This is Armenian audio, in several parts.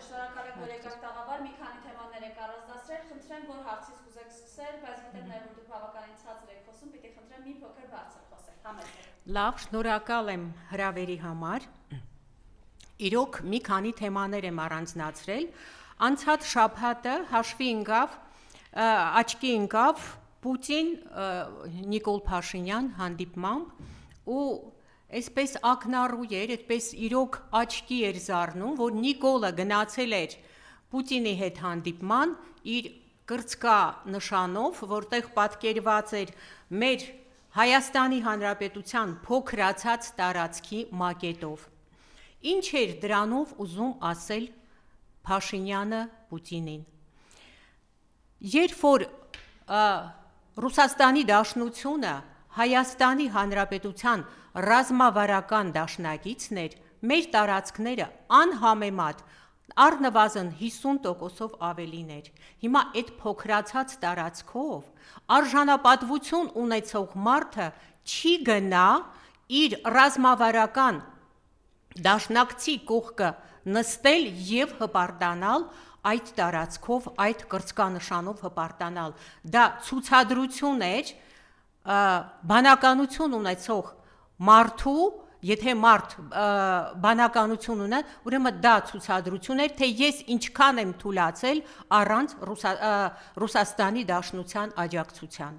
Շնորհակալ եք, որ եկաք տաղավար, մի քանի թեմաներ եք առանձնացրել, խնդրեմ, որ հարցից կուզեք սկսել, բայց գիտեմ նաև որ դուք բավականին ցածր եք խոսում, պիտի խնդրեմ մի փոքր բարձր խոսեք, համեցեք։ Լավ, շնորհակալ եմ հրավերի համար։ Իրոք մի քանի թեմաներ եմ առանձնացրել, անցած շաբաթը հաշվի աչքի ընկավ Պուտին Նիկոլ Փաշինյան հանդիպմամբ ու այսպես ակնառու էր, այդպես իրոք աչքի էր զարնում, որ Նիկոլը գնացել էր Պուտինի հետ հանդիպման իր կրծքա նշանով, որտեղ պատկերված էր մեր Հայաստանի Հանրապետության փոքրացած տարածքի մակետով։ Ինչ էր դրանով ուզում ասել Փաշինյանը Պուտինին։ Երբ որ Ռուսաստանի Դաշնությունը Հայաստանի Հանրապետության ռազմավարական դաշնակիցն էր, մեր տարածքները անհամեմատ առնվազն 50%-ով ավելին էր։ Հիմա այդ փոքրացած տարածքով արժանապատվություն ունեցող մարդը չի գնա իր ռազմավարական դաշնակցի կողքը նստել եւ հպարտանալ այդ տարածքով, այդ կրծքանշանով հպարտանալ։ Դա ցուցադրություն էր բանականություն ունեցող մարդու, եթե մարդ բանականություն ունի, ուրեմն դա ցուցադրություն էր, թե ես ինչքան եմ թուլացել առանց Ռուսաստանի Դաշնության աջակցության։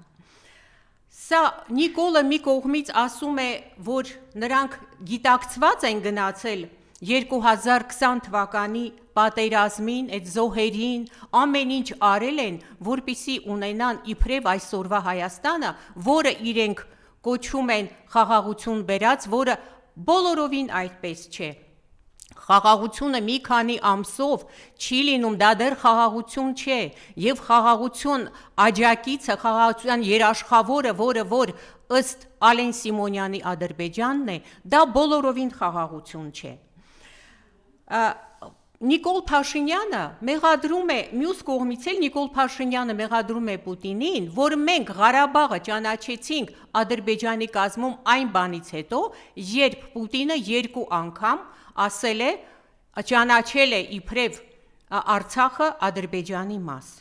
Սա Նիկոլը մի կողմից ասում է, որ նրանք գիտակցված են գնացել 2020 թվականի պատերազմին, այդ զոհերին, ամեն ինչ արել են, որպեսզի ունենան իբրև այսօրվա Հայաստանը, որը իրենք կոչում են խաղաղություն բերած, որը բոլորովին այդպես չէ։ Խաղաղությունը մի քանի ամսով չի լինում, դա դեռ խաղաղություն չէ, եւ խաղաղություն աջակիցը, խաղաղության երաշխավորը, որ ըստ Ալեն Սիմոնյանի Ադրբեջանն է, դա բոլորովին խաղաղություն չէ։ Նիկոլ Փաշինյանը մեղադրում է, մյուս կողմից էլ Նիկոլ Փաշինյանը մեղադրում է Պուտինին, որ մենք Ղարաբաղը ճանաչեցինք Ադրբեջանի կազմում այն բանից հետո, երբ Պուտինը 2 անգամ ասել է, ճանաչել է իբրև Արցախը Ադրբեջանի մաս։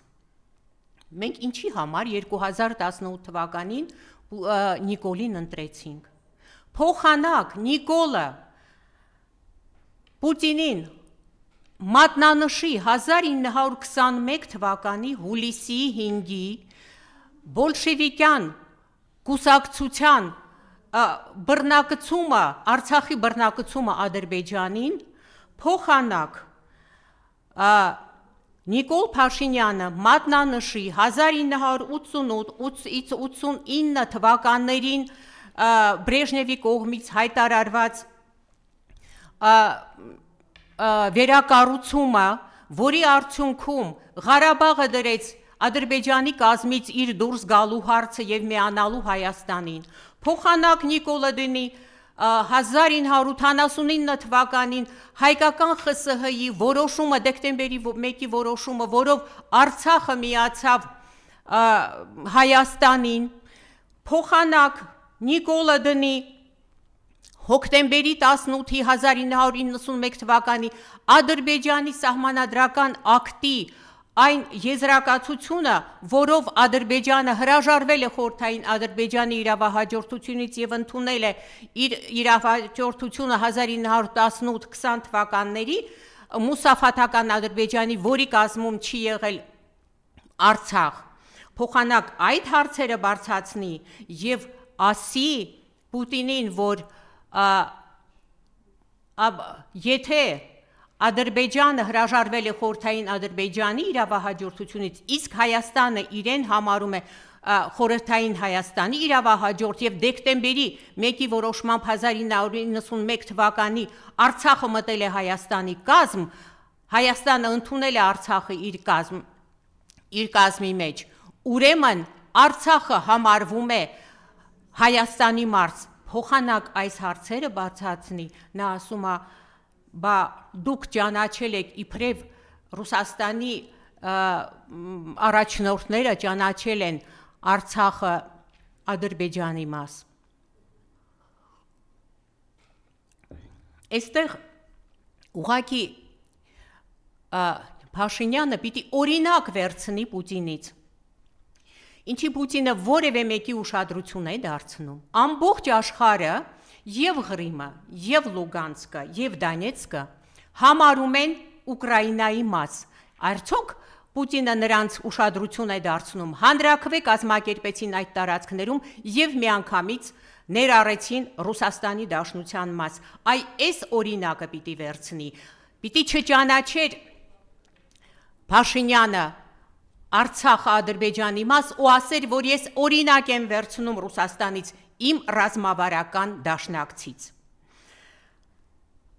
Մենք ինչի համար 2018 թվականին Նիկոլին ընտրեցինք։ Փոխանակ Նիկոլը Պուտինին մատնանշի 1921 թվականի հուլիսի 5-ի բոլշևիկյան կուսակցության բռնակցումը, Արցախի բռնակցումը Ադրբեջանին, փոխանակ Նիկոլ Փաշինյանը մատնանշի 1988-89 թվականներին Բրեժնևի կողմից հայտարարված վերակառուցումը, որի արդյունքում Ղարաբաղը դրեց Ադրբեջանի կազմից իր դուրս գալու հարցը եւ միանալու Հայաստանին։ Փոխանակ Նիկոլը դնի 1989 թվականին հայկական ԽՍՀ-ի որոշումը, դեկտեմբերի 1-ի որոշումը, որով Արցախը միացավ Հայաստանին։ Փոխանակ Նիկոլը դնի հոկտեմբերի 18-ի 1991 թվականի Ադրբեջանի սահմանադրական ակտի այն եզրակացությունը, որով Ադրբեջանը հրաժարվել է խորհրդային Ադրբեջանի իրավահաջորդությունից եւ ընդունել է իր իրավահաջորդությունը 1918-20 թվականների մուսաֆաթական Ադրբեջանի, որի կազմում չի եղել Արցախ։ Փոխանակ այդ հարցերը բարձրացնի եւ ասի Պուտինին, որ եթե Ադրբեջանը հրաժարվել է խորհրդային Ադրբեջանի իրավահաջորդությունից, իսկ Հայաստանը իրեն համարում է խորհրդային Հայաստանի իրավահաջորդ եւ դեկտեմբերի 1-ի որոշմամբ 1991 թվականի Արցախը մտել է Հայաստանի կազմ, Հայաստանը ընդունել է Արցախը իր կազմի մեջ, ուրեմն Արցախը համարվում է Հայաստանի մարզ։ Փոխանակ այս հարցերը բարձրացնի, նա ասում է, բա դուք ճանաչել եք իբրև Ռուսաստանի առաջնորդները ճանաչել են Արցախը Ադրբեջանի մաս։ Այստեղ ուղղակի Փաշինյանը պիտի օրինակ վերցնի Պուտինից։ Ինչի Պուտինը որևէ մեկի ուշադրություն է դարձնում։ Ամբողջ աշխարհը եւ Ղրիմը, եւ Լուգանսկը, եւ Դոնեցկը համարում են Ուկրաինայի մաս։ Արդյոք Պուտինը նրանց ուշադրություն է դարձնում։ Հանրաքվե կազմակերպեցին այդ տարածքներում եւ միանգամից ներառեցին Ռուսաստանի Դաշնության մաս։ Այս օրինակը պիտի վերցնի։ Պիտի չճանաչեր Փաշինյանը Արցախը Ադրբեջանի մաս ու ասեր, որ ես օրինակ եմ վերցնում Ռուսաստանից իմ ռազմավարական դաշնակցից։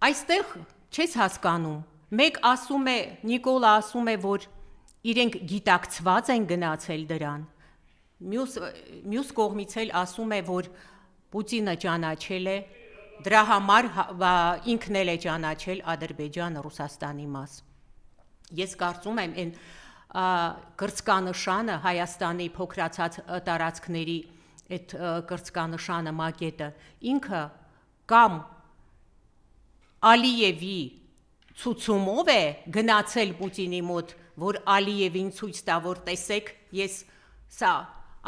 Այստեղ չես հասկանում։ Մեկ ասում է, Նիկոլը ասում է, որ իրենք գիտակցված են գնացել դրան։ Մյուս կողմից էլ ասում է, որ Պուտինը ճանաչել է, դրա համար ինքն էլ է ճանաչել Ադրբեջանը Ռուսաստանի մաս։ Ես կարծում եմ, այն կրծքանշանը Հայաստանի փոքրացած տարածքների այդ կրծքանշանը մակետը ինքը կամ Ալիևի ցուցումով է գնացել Պուտինի մոտ, որ Ալիևին ցույց տա, որ տեսեք, ես սա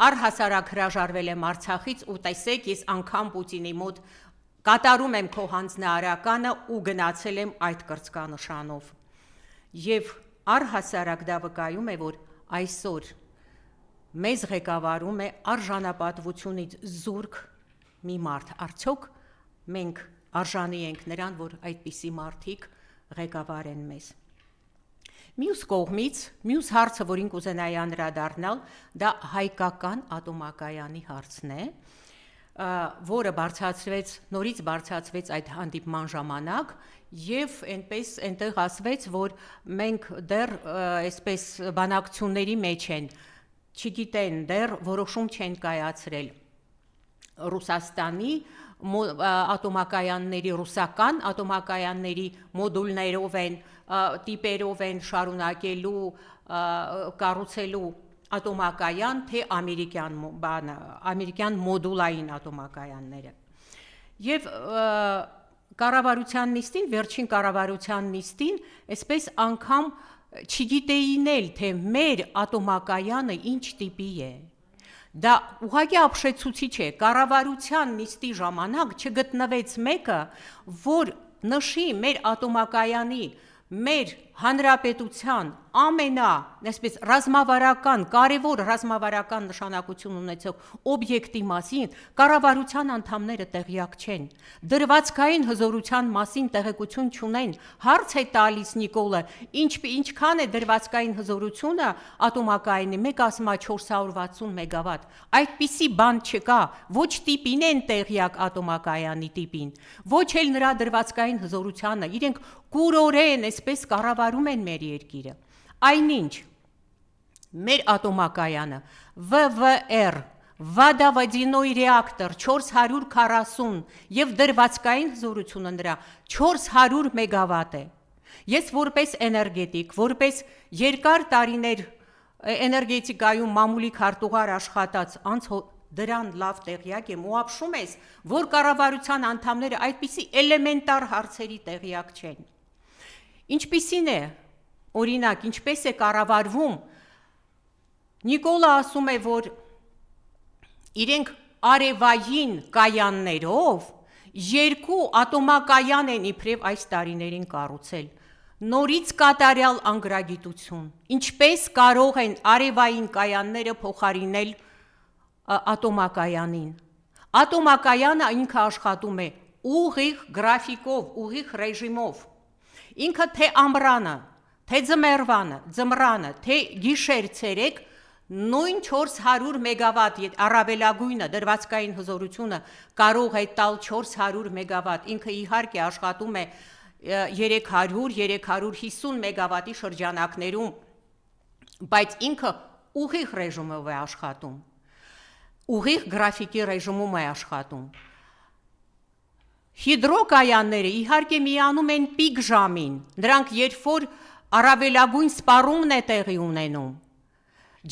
առհասարակ հրաժարվել եմ Արցախից ու տեսեք, ես անգամ Պուտինի մոտ կատարում եմ քո հանձնարարականը ու գնացել եմ այդ կրծքանշանով։ Եվ առհասարակ դա վկայում է, որ այսօր մեզ ղեկավարում է արժանապատվությունից զուրկ մի մարդ։ Արդյոք մենք արժանի ենք նրան, որ այդպիսի մարդիկ ղեկավարեն մեզ։ Մյուս կողմից, մյուս հարցը, որին կուզենայի անդրադառնալ, դա հայկական ատոմակայանի հարցն է, որը նորից բարձրացվեց այդ հանդիպման ժամանակ եւ այնտեղ ասվեց, որ մենք դեռ այսպես բանակցությունների մեջ են, չգիտեն, դեռ որոշում չեն կայացրել Ռուսաստանի ատոմակայանների, ռուսական ատոմակայանների մոդուլներով են, տիպերով են շարունակելու կառուցելու ատոմակայան, թե ամերիկյան մոդուլային ատոմակայանները։ Եվ կառավարության նիստին, վերջին կառավարության նիստին, այսպես անգամ չգիտեին էլ, թե մեր ատոմակայանը ինչ տիպի է։ Դա ուղղակի ապշեցուցիչ է, կառավարության նիստի ժամանակ չգտնվեց մեկը, որ նշի մեր ատոմակայանի, մեր հանրապետության այսպես ռազմավարական, կարևոր ռազմավարական նշանակություն ունեցող օբյեկտի մասին կառավարության անդամները տեղյակ չեն, դրվածքային հզորության մասին տեղեկություն չունեն։ Հարց է տալիս Նիկոլը, ինչքան է դրվածքային հզորությունը ատոմակայանի, մեկ ասում է 460 մեգավատ։ Այդպիսի բան չկա, ոչ տիպին են տեղյակ ատոմակայանի տիպին, ոչ էլ նրա դրվածքային հզորությանը, իրենք կուրորեն այսպես կառավարում են մեր երկիրը։ Այնինչ, մեր ատոմակայանը VVR, Վադավադինոյ ռեակտոր 440 եւ դրվածքային հզորությունը նրա 400 մեգավատ է։ Ես որպես էներգետիկ, որպես երկար տարիներ էներգետիկայում մամուլի քարտուղար աշխատած դրան լավ տեղյակ եմ ու ապշում ես, որ կառավարության անդամները այդպիսի էլեմենտար հարցերի տեղյակ չեն։ Ինչպիսին է, օրինակ, ինչպես է կառավարվում, Նիկոլը ասում է, որ իրենք արևային կայաններով 2 ատոմակայան են իբրև այս տարիներին կառուցել, նորից կատարյալ անգրագիտություն, ինչպես կարող են արևային կայանները փոխարինել ատոմակայանին։ Ատոմակայանը ինքը աշխատում է ուղիղ գրաֆիկով, ուղիղ ռեժիմով։ Ինքը թե ամռանը, թե ձմռանը, թե գիշեր-ցերեկ նույն 400 մեգավատ առավելագույնը դրվածքային հզորությունը կարող է տալ 400 մեգավատ, ինքը իհարկե աշխատում է 300-350 մեգավատի շրջանակներում, բայց ինքը ուղիղ ռեժիմով է աշխատում, ուղիղ գրաֆիկի ռեժիմում է աշխատում։ Հիդրոկայանները իհարկե միանում են պիկ ժամին, նրանք երբ որ առավելագույն սպառումն է տեղի ունենում։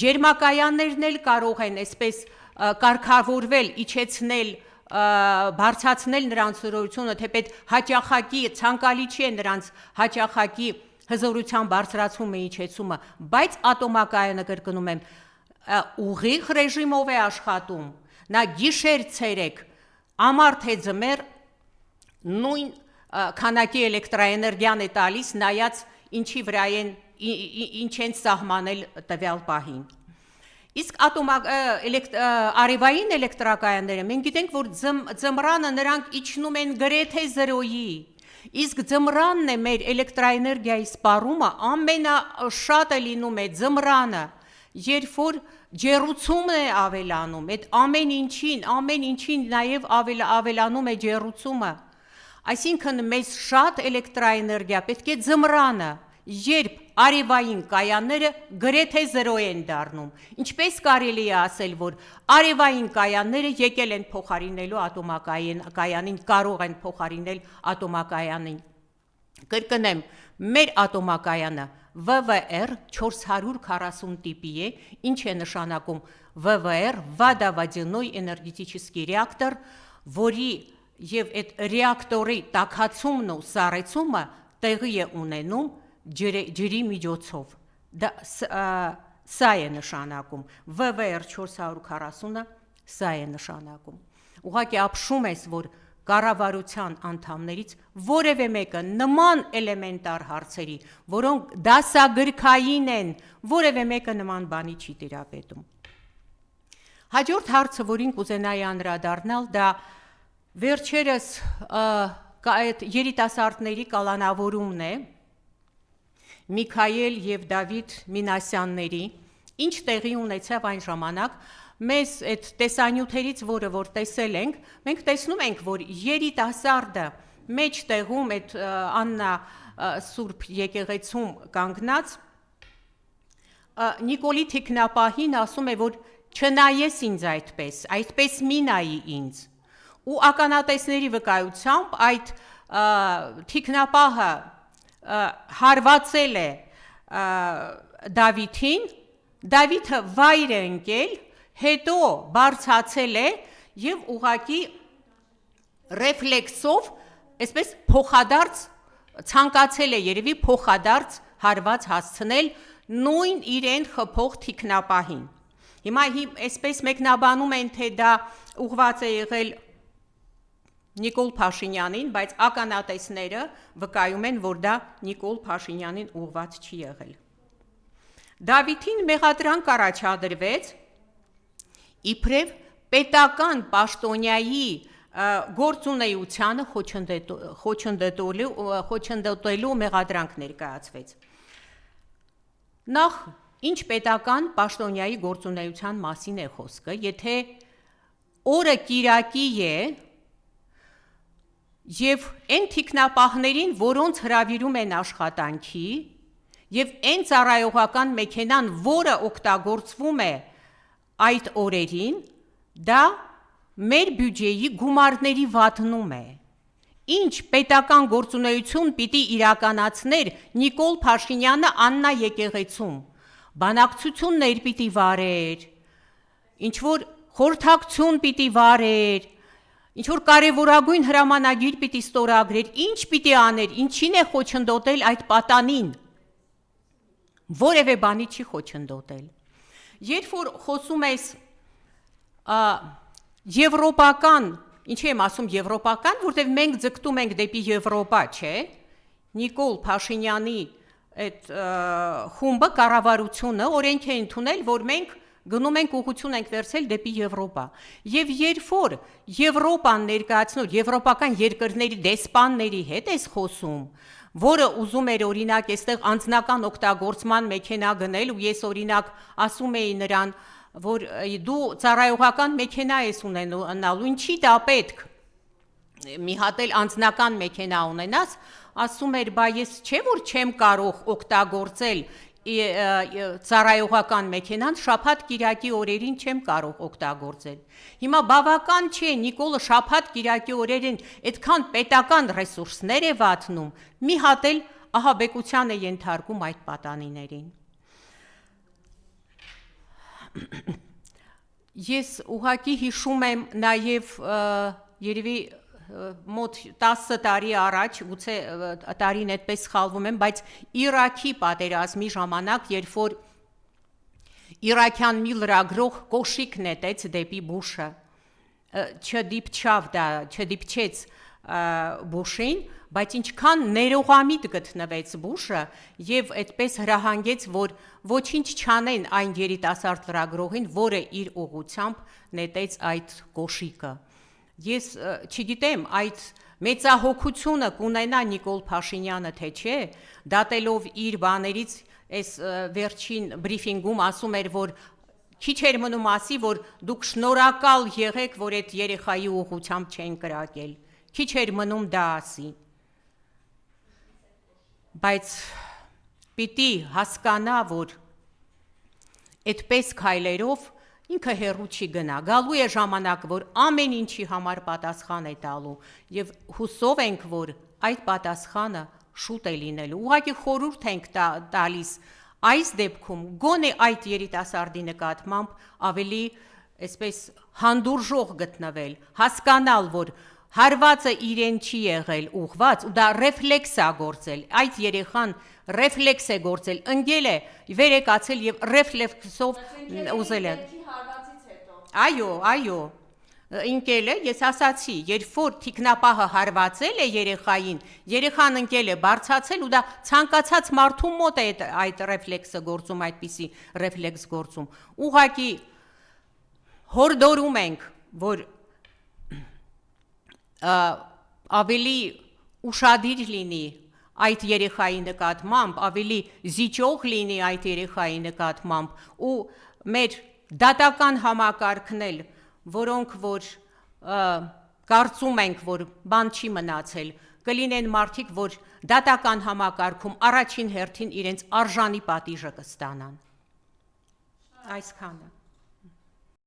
Ջերմակայաններն էլ կարող են այսպես կարգավորվել, իջեցնել, բարձրացնել նրանց հզորությունը, թեպետ հաճախակի ցանկալի չի է նրանց հաճախակի հզորության բարձրացումը, իջեցումը, բայց ատոմակայանը կրկնում եմ, ուղիղ ռեժիմով է աշխատում, նա գիշեր-ցերեկ, ամառ թե ձմեռ նույն քանակի էլեկտրաէներգիան է տալիս, նայած ինչի վրա են, ինչ են սահմանել տվյալ պահին։ Իսկ արևային էլեկտրակայանները մենք գիտենք, որ ձմռանը նրանք իջնում են գրեթե 0-ի, իսկ ձմռանն է մեր էլեկտրաէներգիայի սպառումը ամենաշատը լինում է ձմռանը, երբ որ ջեռուցումն է ավելանում, այդ ամեն ինչին նաև ավելանում է ջեռուցումը, այսինքն մեզ շատ էլեկտրաէներգիա պետք է ձմռանը, երբ արևային կայանները գրեթե 0 են դառնում, ինչպես կարելի է ասել, որ արևային կայանները եկել են փոխարինելու ատոմակայանին, կարող են փոխարինել ատոմակայանին։ Կրկնեմ, մեր ատոմակայանը VVR 440 տիպի է, ինչ է նշանակում VVR, Водоводяной энергетический реактор, որի եւ այդ ռեակտորի տաքացումն ու սառեցումը տեղի է ունենում ջրի միջոցով։ Սա է նշանակում VVR 440-ը, սա է նշանակում։ Ուղղակի ապշում ես, որ կառավարության անդամներից որևէ մեկը նման էլեմենտար հարցերի, որոնք դասագրքային են, որևէ մեկը նման բանի չի տիրապետում։ Հաջորդ հարցը, որին կուզենայի անդրադառնալ, դա վերջերս այդ երիտասարդների կալանավորումն է Միքայել եւ Դավիթ Մինասյանների, ինչ տեղի ունեցավ այն ժամանակ, մեզ այդ տեսանյութերից, որը որ տեսել ենք, մենք տեսնում ենք, որ երիտասարդը մեջտեղում այդ Աննա Սուրբ եկեղեցում կանգնած Նիկոլի թիկնապահին ասում է, որ չնայես ինձ այդպես մի նայի ինձ, ու ականատեսների վկայությամբ այդ թիկնապահը հարվածել է Դավիթին, Դավիթը վայր է ընկել, հետո բարձացել է եւ ուղակի ռեֆլեքսով, այսպես փոխադարձ ցանկացել է երևի փոխադարձ հարված հասցնել նույն իրեն խփող թիկնապահին։ Հիմա այսպես մեկնաբանում են, թե դա ուղված է եղել Նիկոլ Փաշինյանին, բայց ականատեսները վկայում են, որ դա Նիկոլ Փաշինյանին ուղված չի եղել։ Դավիթին մեղադրանք առաջադրվեց իբրև պետական պաշտոնյայի գործունեությանը խոչընդոտելու մեղադրանք ներկայացվեց։ Նախ, ինչ պետական պաշտոնյայի գործունեության մասին է խոսքը, եթե օրը կիրակի է եւ այն թիկնապահներին, որոնց հրավիրում են աշխատանքի, եւ այն ծառայողական մեքենան, որը օգտագործվում է այդ օրերին, դա մեր բյուջեի գումարների վատնում է։ Ինչ պետական գործունեություն պիտի իրականացներ Նիկոլ Փաշինյանը Աննա եկեղեցում, բանակցություններ պիտի վարեր, ինչ որ խորհրդակցություն պիտի վարեր, ինչ որ կարևորագույն հրամանագիր պիտի ստորագրեր, ինչ պիտի աներ, ինչին է խոչընդոտել այդ պատանին, որևէ բանի չի խոչընդոտել։ Երբ որ խոսում ես եվրոպական, ինչի եմ ասում եվրոպական, որտեղ մենք ձգտում ենք դեպի Եվրոպա, չէ, Նիկոլ Փաշինյանի այդ խումբը, կառավարությունը օրենք է ընդունել, որ մենք գնում ենք ուղղություն ենք վերցել դեպի Եվրոպա։ Եվ երբ որ Եվրոպան ներկայացնում, եվրոպական երկրների դեսպանների հետ ես խոսում, որը ուզում էր օրինակ այստեղ անձնական օգտագործման մեքենա գնել, ու ես օրինակ ասում էի նրան, որ դու ծառայողական մեքենա ես ունենալու, ինչի դա պետք, մի հատ էլ անձնական մեքենա ունենաս, ասում էր, բա ես չէ որ չեմ կարող օգտագործել ծառայողական մեքենան, շաբաթ կիրակի օրերին չեմ կարող օգտագործել։ Հիմա բավական չէ Նիկոլը շաբաթ կիրակի օրերին այդքան պետական ռեսուրսներ է վատնում, մի հատ էլ ահաբեկության է ենթարկում այդ պատանիներին։ Ես ուղղակի հիշում եմ նաև երևի մոտ 10 տարի առաջ, գուցե տարին այդպես սխալվում եմ, բայց Իրաքի պատերազմի ժամանակ, երբ որ իրաքյան մի լրագրող կոշիկ նետեց դեպի Բուշը, չդիպչեց Բուշին, բայց ինչքան ներողամիտ գտնվեց Բուշը եւ այդպես հրահանգեց, որ ոչինչ չանեն այն երիտասարդ լրագրողին, որը իր ուղությամբ նետեց այդ կոշիկը։ Ես չգիտեմ, այդ մեծահոգությունը կունենա Նիկոլ Փաշինյանը, թե չէ, դատելով իր բաներից, այս վերջին բրիֆինգում ասում էր, որ քիչ էր մնում ասի, որ դուք շնորհակալ եղեք, որ այդ երեխայի ուղությամբ չեն կրակել, քիչ էր մնում դա ասի, բայց պիտի հասկանա, որ այդպես քայլերով ինքը հեռու չի գնա, գալու է ժամանակ, որ ամեն ինչի համար պատասխան է տալու եւ հուսով ենք, որ այդ պատասխանը շուտ է լինելու։ Ուղղակի խորհուրդ ենք տալիս այս դեպքում գոնե այդ երիտասարդի նկատմամբ ավելի այսպես հանդուրժող գտնվել, հասկանալ, որ հարվածը իրեն չի եղել ուղված ու դա ռեֆլեքս է գործել, այդ երեխան ռեֆլեքս է գործել, ընկել է, վեր է կացել եւ ռեֆլեքսով ուզել է։ Այո, ընկել է, ես ասացի, երբ որ թիկնապահը հարվածել է երեխային, երեխան ընկել է, բարձացել ու դա ցանկացած մարդու մոտ է այդ ռեֆլեքսը գործում, այդպիսի ռեֆլեքս գործում։ Ուղղակի հորդորում ենք, որ ավելի ուշադիր լինի այդ երեխայի նկատմամբ, ավելի զիջող լինի այդ երեխայի նկատմամբ ու մեր դատական համակարգն էլ, որոնք որ կարծում ենք, որ բան չի մնացել, կլինեն մարդիկ, որ դատական համակարգում առաջին հերթին իրենց արժանի պատիժը կստանան։ Այսքանը։